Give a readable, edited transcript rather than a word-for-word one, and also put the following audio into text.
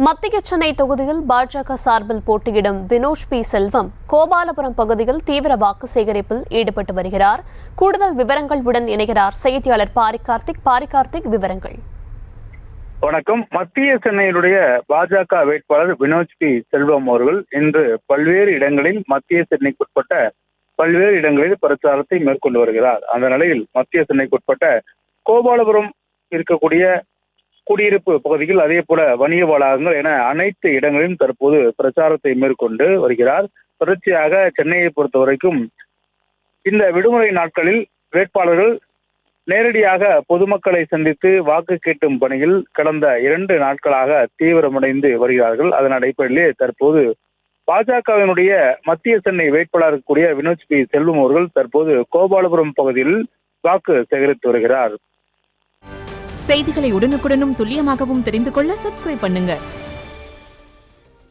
மத்திய சென்னை தொகுதியில் பாஜக சார்பில் போட்டியிடும் வினோஷ் பி செல்வம் கோபாலபுரம் பகுதியில் தீவிர வாக்கு சேகரிப்பில் ஈடுபட்டு வருகிறார். கூடுதல் விவரங்களுடன் இணைகிறார் செய்தியாளர் பாரிகார்த்திக். விவரங்கள். வணக்கம். மத்திய சென்னையினுடைய பாஜக வேட்பாளர் வினோஷ் பி செல்வம் அவர்கள் இன்று பல்வேறு இடங்களில் மத்திய சென்னைக்குட்பட்ட பல்வேறு இடங்களில் பிரச்சாரத்தை மேற்கொண்டு வருகிறார். அந்த நிலையில் மத்திய சென்னைக்குட்பட்ட கோபாலபுரம் இருக்கக்கூடிய குடியிருப்பு பகுதிகள், அதே போல வணிக வளாகங்கள் என அனைத்து இடங்களிலும் தற்போது பிரச்சாரத்தை மேற்கொண்டு வருகிறார். தொடர்ச்சியாக சென்னையை பொறுத்த வரைக்கும் இந்த விடுமுறை நாட்களில் வேட்பாளர்கள் நேரடியாக பொதுமக்களை சந்தித்து வாக்கு கேட்டும் பணியில் கடந்த 2 நாட்களாக தீவிரமடைந்து வருகிறார்கள். அதன் அடிப்படையிலே தற்போது பாஜகவினுடைய மத்திய சென்னை வேட்பாளர் கூடிய வினோஷ் பி செல்வம் அவர்கள் தற்போது கோபாலபுரம் பகுதியில் வாக்கு சேகரித்து வருகிறார். செய்திகளை உடனுக்குடனும் துல்லியமாகவும் தெரிந்து கொள்ள சப்ஸ்கிரைப் பண்ணுங்க.